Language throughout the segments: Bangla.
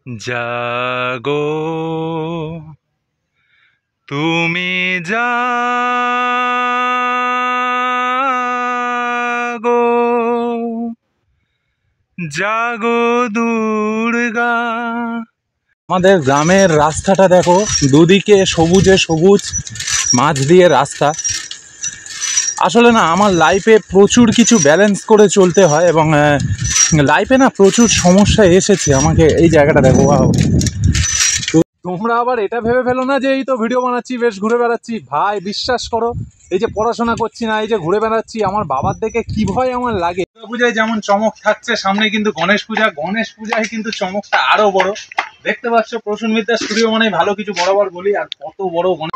জাগো তুমি জাগো জাগো দুর্গা। আমাদের গ্রামের রাস্তাটা দেখো, দুদিকে সবুজে সবুজ, মাঝ দিয়ে রাস্তা। আসলে না, আমার লাইফে প্রচুর কিছু ব্যালেন্স করে চলতে হয় এবং লাইফে না প্রচুর সমস্যা এসেছে। আমাকে এই জায়গাটা দেখো, তো তোমরা আবার এটা ভেবে ফেলো না যে এই তো ভিডিও বানাচ্ছি, বেশ ঘুরে বেড়াচ্ছি। ভাই বিশ্বাস করো, এই যে পড়াশোনা করছি না, এই যে ঘুরে বেড়াচ্ছি, আমার বাবার দেখে কি ভয় আমার লাগে। দুর্গা পূজায় যেমন চমক থাকছে, সামনে কিন্তু গণেশ পূজায় কিন্তু চমকটা আরো বড়। দেখতে পাচ্ছ, প্রসূন মিত্র স্টুডিও মানে ভালো কিছু বরাবর বলি, আর কত বড় গণেশ।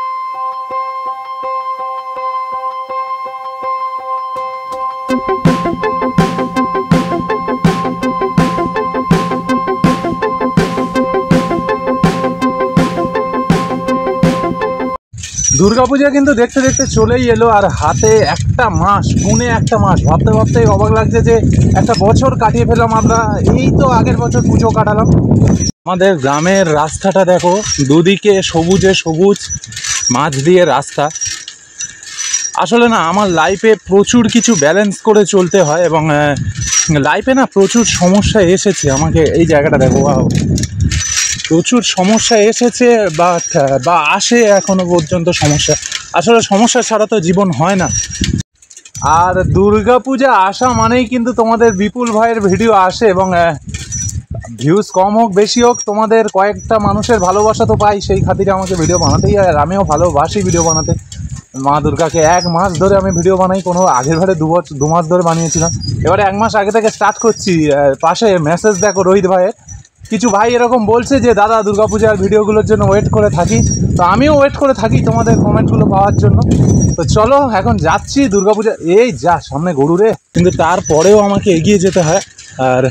দুর্গাপূজা কিন্তু দেখতে দেখতে চলেই এলো, আর হাতে একটা মাস, গুনে একটা মাস। ভাবতে ভাবতে অবাক লাগছে যে একটা বছর কাটিয়ে ফেললাম আমরা। এই তো আগের বছর পুজো কাটালাম। আমাদের গ্রামের রাস্তাটা দেখো, দুদিকে সবুজে সবুজ, মাঝ দিয়ে রাস্তা। আসলে না, আমার লাইফে প্রচুর কিছু ব্যালেন্স করে চলতে হয় এবং লাইফে না প্রচুর সমস্যা এসেছে। আমাকে এই জায়গাটা দেখো, প্রচুর সমস্যা এসেছে, বা আসে এখনো পর্যন্ত সমস্যা। আসলে সমস্যা ছাড়া তো জীবন হয় না। আর দুর্গাপূজা আসা মানেই কিন্তু তোমাদের বিপুল ভাইয়ের ভিডিও আসে এবং ভিউজ কম হোক বেশি হোক, তোমাদের কয়েকটা মানুষের ভালোবাসা তো পাই। সেই খাতিরে আমাকে ভিডিও বানাতেই হয়, আর আমিও ভালোবাসি ভিডিও বানাতে। মা দুর্গাকে 1 মাস ধরে আমি ভিডিও বানাই, কোনো আগের বারে 2 মাস ধরে বানিয়েছিলাম, এবারে 1 মাস আগে থেকে স্টার্ট করছি। পাশে মেসেজ দেখো রোহিত ভাইয়ের, কিছু ভাই এরকম বলছে যে দাদা দুর্গাপূজার ভিডিওগুলোর জন্য ওয়েট করে থাকি। তো আমিও ওয়েট করে থাকি তোমাদের কমেন্টগুলো পাওয়ার জন্য। তো চলো এখন যাচ্ছি দুর্গাপূজা। এই যা সামনে গরু রে, কিন্তু তারপরেও আমাকে এগিয়ে যেতে হয়, আর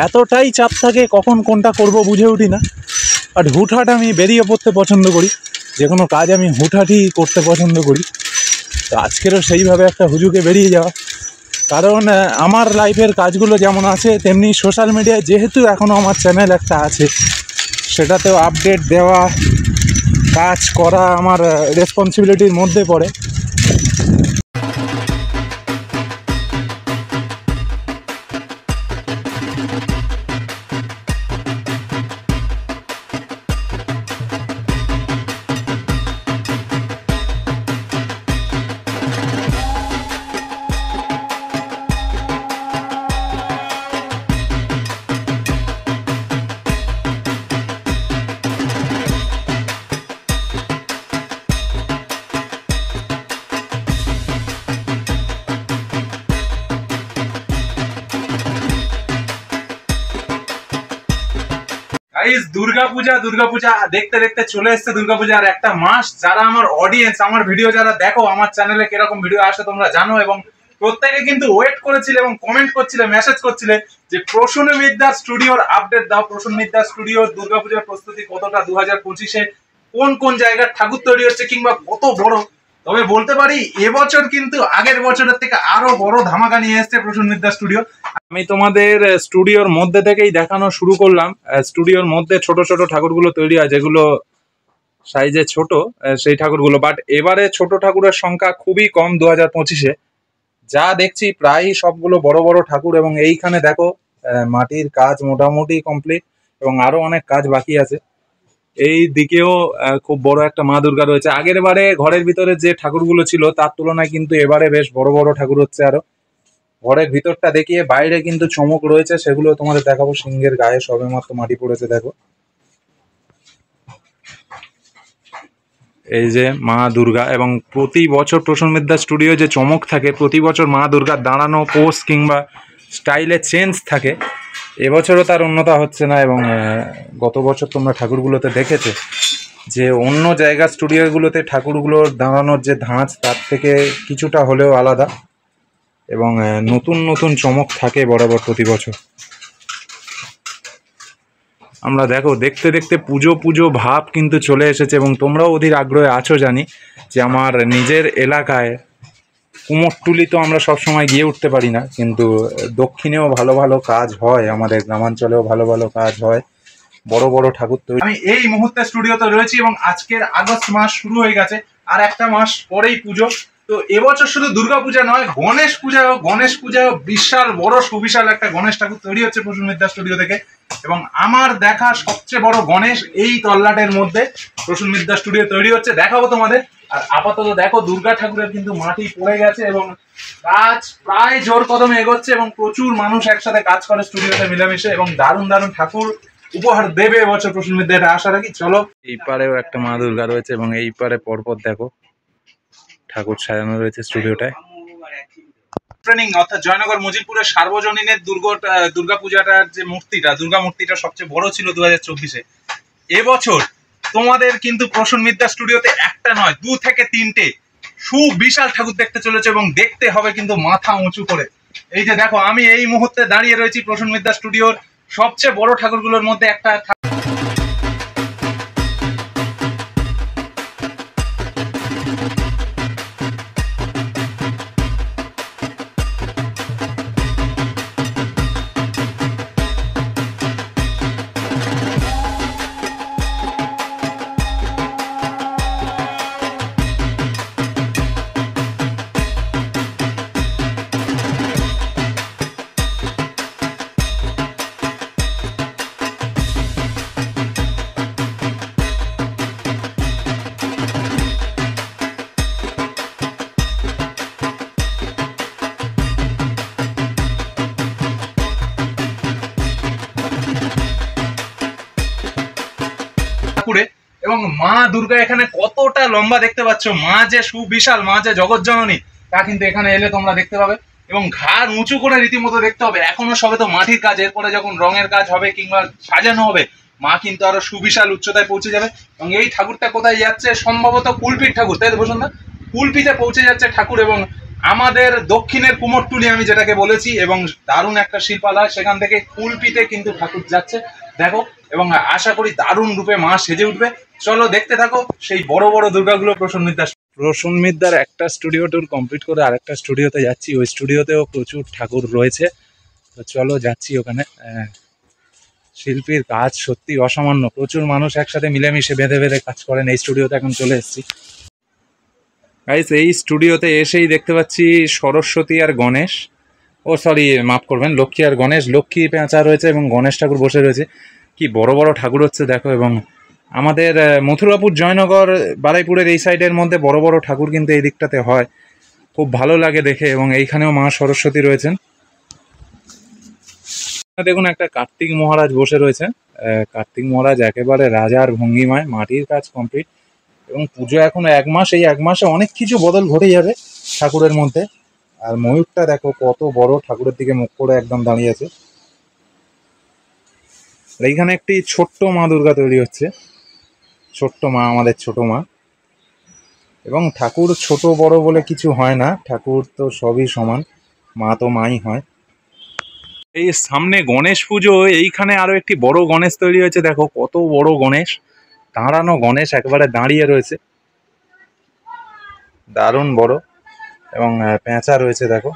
এতটাই চাপ থাকে কখন কোনটা করব বুঝে উঠি না। আর হুটহাট আমি বেরিয়ে পড়তে পছন্দ করি, যে কোনো কাজ আমি হুটহাটই করতে পছন্দ করি। তো আজকেরও সেইভাবে একটা হুজুকে বেরিয়ে যাওয়া, কারণ আমার লাইফের কাজগুলো যেমন আছে, তেমনি সোশ্যাল মিডিয়ায় যেহেতু এখনও আমার চ্যানেল একটা আছে, সেটাতেও আপডেট দেওয়া, কাজ করা আমার রেসপন্সিবিলিটির মধ্যে পড়ে। দুর্গাপূজা দেখতে দেখতে চলে এসেছে দুর্গাপূজা, আর একটা মাস। যারা আমার অডিয়েন্স, আমার ভিডিও যারা দেখো, আমার চ্যানেলে কিরকম ভিডিও আসে তোমরা জানো, এবং প্রত্যেকে কিন্তু ওয়েট করেছিলে এবং কমেন্ট করছিলে, মেসেজ করছিলে যে প্রসূন মিত্র স্টুডিওর আপডেট দাও। প্রসূন মিত্র স্টুডিওর দুর্গাপূজার প্রস্তুতি কতটা, 2025-এ কোন কোন জায়গার ঠাকুর তৈরি হচ্ছে, কিংবা কত বড়। তবে বলতে পারি এবছর কিন্তু আগের বছরের থেকে আরো বড় ধামাকা নিয়ে এসেছে প্রসূন মিত্র স্টুডিও। আমি তোমাদের স্টুডিওর মধ্যে থেকেই দেখানো শুরু করলাম। স্টুডিওর মধ্যে ছোট ছোট ঠাকুরগুলো তৈরি হয়, যেগুলো সাইজে ছোট, সেই ঠাকুরগুলো। বাট এবারে ছোট ঠাকুরের সংখ্যা খুবই কম 2025-এ। যা দেখছি প্রায় সবগুলো বড় বড় ঠাকুর, এবং এইখানে দেখো মাটির কাজ মোটামুটি কমপ্লিট এবং আরো অনেক কাজ বাকি আছে। এই দিকেও খুব বড় একটা মা দুর্গা রয়েছে। আগের বারে ঘরের ভিতরে যে ঠাকুরগুলো ছিল তার তুলনায় কিন্তু এবারে বেশ বড় বড় ঠাকুর হচ্ছে। আরো ঘরের ভিতরটা দেখিয়ে বাইরে কিন্তু চমক রয়েছে, সেগুলো তোমাদের দেখাবো। সিংহের গায়ে সবেমাত্র মাটি পড়েছে, দেখো। এই যে মা দুর্গা, এবং প্রতি বছর প্রসূন মিত্র স্টুডিও যে চমক থাকে, প্রতি বছর মা দুর্গার দাঁড়ানো পোজ কিংবা স্টাইলে চেঞ্জ থাকে। এবছরও তার অন্যতা হচ্ছে না। এবং গত বছর তোমরা ঠাকুরগুলোতে দেখেছো যে অন্য জায়গার স্টুডিওগুলোতে ঠাকুরগুলোর দাঁড়ানোর যে ধাঁচ, তার থেকে কিছুটা হলেও আলাদা, এবং নতুন নতুন চমক থাকে বরাবর প্রতি বছর। আমরা দেখো দেখতে দেখতে পুজো ভাব কিন্তু চলে এসেছে, এবং তোমরাও অধীর আগ্রহে আছো জানি। যে আমার নিজের এলাকায় কুমোরটুলি তো আমরা সব সময় গিয়ে উঠতে পারি না, কিন্তু দক্ষিণেও ভালো ভালো কাজ হয়, আমাদের গ্রামাঞ্চলেও ভালো ভালো কাজ হয়। বড় বড় ঠাকুর তৈরি। আমি এই মুহূর্তে স্টুডিওতে রয়েছি এবং আজকের আগস্ট মাস শুরু হয়ে গেছে, আর একটা মাস পরেই পুজো। তো এবছর শুধু দুর্গাপূজা নয়, গণেশ পূজাও বিশাল বড় সুবিশাল একটা গণেশ ঠাকুর তৈরি হচ্ছে প্রসূন মিত্র স্টুডিও থেকে। এবং আমার দেখা সবচেয়ে বড় গণেশ এই তল্লাটের মধ্যে প্রসূন মিত্র স্টুডিও তৈরি হচ্ছে, দেখাবো তোমাদের। আর আপাতত দেখো দুর্গা ঠাকুরের কিন্তু মাটি পড়ে গেছে এবং কাজ প্রায় জোর কদমে এগোচ্ছে এবং প্রচুর মানুষ একসাথে কাজ করে স্টুডিওতে মিলেমিশে, এবং দারুণ দারুণ ঠাকুর উপহার দেবে এবছর প্রসূন মিত্র, এটা আশা রাখি। চলো, এই পারেও একটা মা দুর্গা রয়েছে এবং এই পারে পরপর দেখো ঠাকুর সাজানো রয়েছে স্টুডিওটায়। ট্রেনিং অর্থাৎ জয়নগর মজিলপুরের সার্বজনীনের দুর্গাপূজাটার যে দুর্গা মূর্তিটা সবচেয়ে বড় ছিল 2024-এ। এবছর তোমাদের কিন্তু প্রসূন মিত্র স্টুডিওতে একটা নয়, 2 থেকে 3টে সুবিশাল ঠাকুর দেখতে চলেছে এবং দেখতে হবে কিন্তু মাথা উঁচু করে। এই যে দেখো, আমি এই মুহূর্তে দাঁড়িয়ে রয়েছি প্রসূন মিত্র স্টুডিওর সবচেয়ে বড় ঠাকুরগুলোর মধ্যে একটা। এবং মা দুর্গা এখানে কতটা লম্বা দেখতে পাচ্ছ, মা যে সুবিশাল, মা যে জগৎ জননী, তা কিন্তু এখানে এলে তোমরা দেখতে পাবে। এবং ঘাড় উঁচু করে রীতিমতো দেখতে হবে। এখনো সবে তো মাটির কাজ, এরপরে যখন রঙের কাজ হবে কিংবা সাজানো হবে, মা কিন্তু আরো সুবিশাল উচ্চতায় পৌঁছে যাবে। এবং এই ঠাকুরটা কোথায় যাচ্ছে? সম্ভবত কুলপির ঠাকুর, তাই তো বসুন্ধরা? কুলপিতে পৌঁছে যাচ্ছে ঠাকুর, এবং আমাদের দক্ষিণের কুমোরটুলি আমি যেটাকে বলেছি, এবং দারুণ একটা শিল্পালয়, সেখান থেকে কুলপিতে কিন্তু ঠাকুর যাচ্ছে দেখো। এবং আশা করি দারুণ রূপে মা সেজে উঠবে। চলো দেখতে থাকো সেই বড় বড় দুর্গাগুলো। প্রসূন মিত্রার একটা স্টুডিও ট্যুর কমপ্লিট করে আরেকটা স্টুডিওতে যাচ্ছি। ওই স্টুডিওতেও প্রচুর ঠাকুর রয়েছে, তো চলো যাচ্ছি ওখানে। শিল্পীর কাজ সত্যি অসামান্য, প্রচুর মানুষ একসাথে মিলেমিশে বেঁধে বেঁধে কাজ করেন। এই স্টুডিওতে এখন চলে এসেছি গাইস। এই স্টুডিওতে এসেই দেখতে পাচ্ছি সরস্বতী আর গণেশ, মাফ করবেন, লক্ষ্মী আর গণেশ। লক্ষ্মী পেঁচা রয়েছে এবং গণেশ ঠাকুর বসে রয়েছে। কি বড় বড় ঠাকুর হচ্ছে দেখো। এবং আমাদের মথুরাপুর, জয়নগর, বারুইপুরের এই সাইডের মধ্যে বড় বড় ঠাকুর কিন্তু এই দিকটাতে হয়, খুব ভালো লাগে দেখে। এবং এইখানেও মা সরস্বতী রয়েছেন। দেখুন একটা কার্তিক মহারাজ বসে রয়েছে। কার্তিক মহারাজ একেবারে রাজার ভঙ্গিমায়, মাটির কাজ কমপ্লিট। এবং পুজো এখনো 1 মাস, এই 1 মাসে অনেক কিছু বদল ঘটে যাবে ঠাকুরের মধ্যে। আর ময়ূরটা দেখো কত বড়, ঠাকুরের দিকে মুখ করে একদম দাঁড়িয়ে আছে। এইখানে একটি ছোট্ট মা দুর্গা তৈরি হচ্ছে, ছোট্ট মা, আমাদের ছোট মা। এবং ঠাকুর ছোট বড় বলে কিছু হয় না, ঠাকুর তো সবই সমান, মা তো মাই হয়। এই সামনে গণেশ পুজো, এইখানে আরো একটি বড় গণেশ তৈরি হয়েছে দেখো, কত বড় গণেশ, দাঁড়ানো গণেশ, একেবারে দাঁড়িয়ে রয়েছে, দারুণ বড়। এবং পেঁচা রয়েছে দেখো।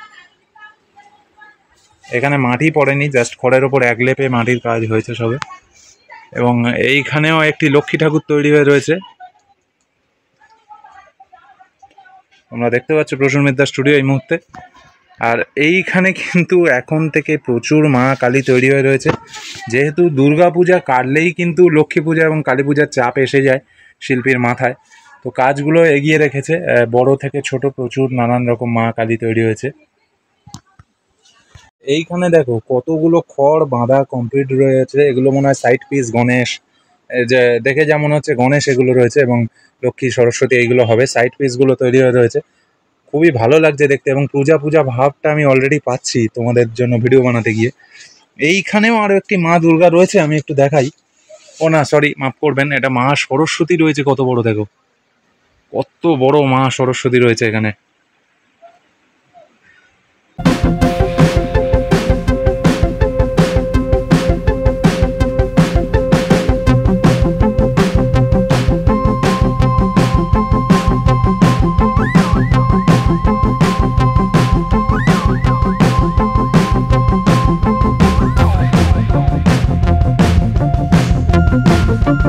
এখানে মাটি পড়েনি, জাস্ট খড়ের ওপর এক লেপে মাটির কাজ হয়েছে সবে। এবং এইখানেও একটি লক্ষ্মী ঠাকুর তৈরি হয়ে রয়েছে, তোমরা দেখতে পাচ্ছ প্রসূন মিত্র স্টুডিও এই মুহূর্তে। আর এইখানে কিন্তু এখন থেকে প্রচুর মা কালী তৈরি হয়ে রয়েছে, যেহেতু দুর্গা পূজা কাটলেই কিন্তু লক্ষ্মী পূজা এবং কালী পূজার চাপ এসে যায় শিল্পীর মাথায়। তো কাজগুলো এগিয়ে রেখেছে, বড় থেকে ছোট প্রচুর নানান রকম মা কালী তৈরি হয়েছে। এইখানে দেখো কতগুলো খড় বাঁধা কমপ্লিট রয়েছে, এগুলো মনে হয় সাইড পিস গণেশ, যে দেখে যেমন হচ্ছে গণেশ এগুলো রয়েছে, এবং লক্ষ্মী সরস্বতী এইগুলো হবে, সাইড পিসগুলো তৈরি হয়ে রয়েছে। খুবই ভালো লাগছে দেখতে, এবং পূজা পূজা ভাবটা আমি অলরেডি পাচ্ছি তোমাদের জন্য ভিডিও বানাতে গিয়ে। এইখানেও আরও একটি মা দুর্গা রয়েছে, আমি একটু দেখাই। ও না, সরি, মাফ করবেন, এটা মা সরস্বতী রয়েছে, কত বড় দেখো, কত বড় মা সরস্বতী রয়েছে এখানে। পূজায়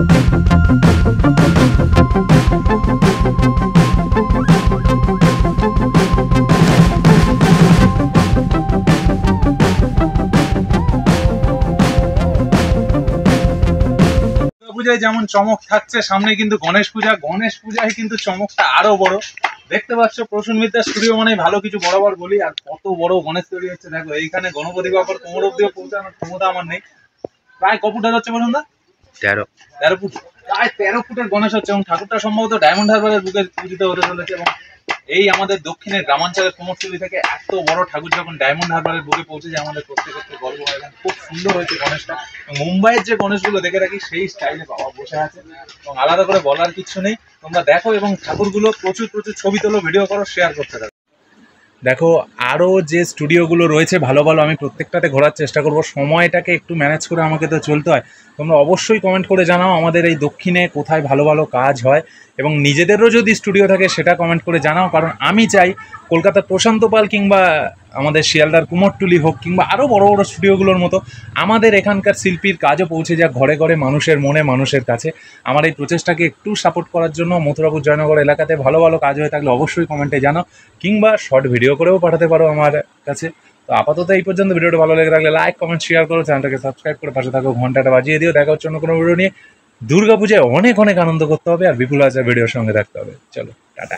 যেমন চমক থাকছে, সামনে কিন্তু গণেশ পূজায় কিন্তু চমকটা আরো বড়। দেখতে পাচ্ছ প্রসূন মিত্রা স্টুডিও মানে ভালো কিছু বরাবর বলি। আর কত বড় গণেশ তৈরি হচ্ছে দেখো, এইখানে গণপতি বাবার কোমর অব্দিও পৌঁছানোর ক্ষমতা আমার নেই। প্রায় ক ফুট হচ্ছে বলুন না? 13 ফুট, প্রায় 13 ফুটের গণেশ হচ্ছে এবং ঠাকুরটা সম্ভবত ডায়মন্ড হারবারের বুকে পূজিত হতে চলেছে। এবং এই আমাদের দক্ষিণের গ্রামাঞ্চলের কুমোরটুলি থেকে এত বড় ঠাকুর যখন ডায়মন্ড হারবারের বুকে পৌঁছে যায় আমাদের প্রত্যেকের গর্ব হয়। এবং খুব সুন্দর হয়েছে গণেশটা। মুম্বাইয়ের যে গণেশগুলো দেখে রাখি সেই স্টাইলে বাবা বসে আছে এবং আলাদা করে বলার কিছু নেই। তোমরা দেখো এবং ঠাকুরগুলো প্রচুর ছবি তোলো, ভিডিও করো, শেয়ার করতে থাকো। দেখো আরও যে স্টুডিওগুলো রয়েছে ভালো ভালো, আমি প্রত্যেকটাতে ঘোরার চেষ্টা করব। সময়টাকে একটু ম্যানেজ করে আমাকে তো চলতে হয়। তোমরা অবশ্যই কমেন্ট করে জানাও আমাদের এই দক্ষিণে কোথায় ভালো ভালো কাজ হয়, এবং নিজেদেরও যদি স্টুডিও থাকে সেটা কমেন্ট করে জানাও। কারণ আমি চাই কলকাতার প্রশান্ত পাল কিংবা আমাদের শিয়ালদার কুমোরটুলি হোক কিংবা আরও বড় বড় স্টুডিওগুলোর মতো আমাদের এখানকার শিল্পীর কাজও পৌঁছে যাক ঘরে ঘরে, মানুষের মনে, মানুষের কাছে। আমার এই প্রচেষ্টাকে একটু সাপোর্ট করার জন্য মথুরাপুর জয়নগর এলাকাতে ভালো ভালো কাজ হয়ে থাকলে অবশ্যই কমেন্টে জানাও, কিংবা শর্ট ভিডিও করেও পাঠাতে পারো আমার কাছে। তো আপাতত এই পর্যন্ত। ভিডিওটা ভালো লেগে থাকলে লাইক, কমেন্ট, শেয়ার করো, চ্যানেলটাকে সাবস্ক্রাইব করে পাশে থাকো, ঘন্টাটা বাজিয়ে দিও। দেখা হচ্ছে অন্য কোনো ভিডিও নিয়ে। দুর্গাপূজায় অনেক অনেক আনন্দ করতে হবে আর বিপুল হাজার ভিডিওর সঙ্গে থাকতে হবে। চলো টাটা।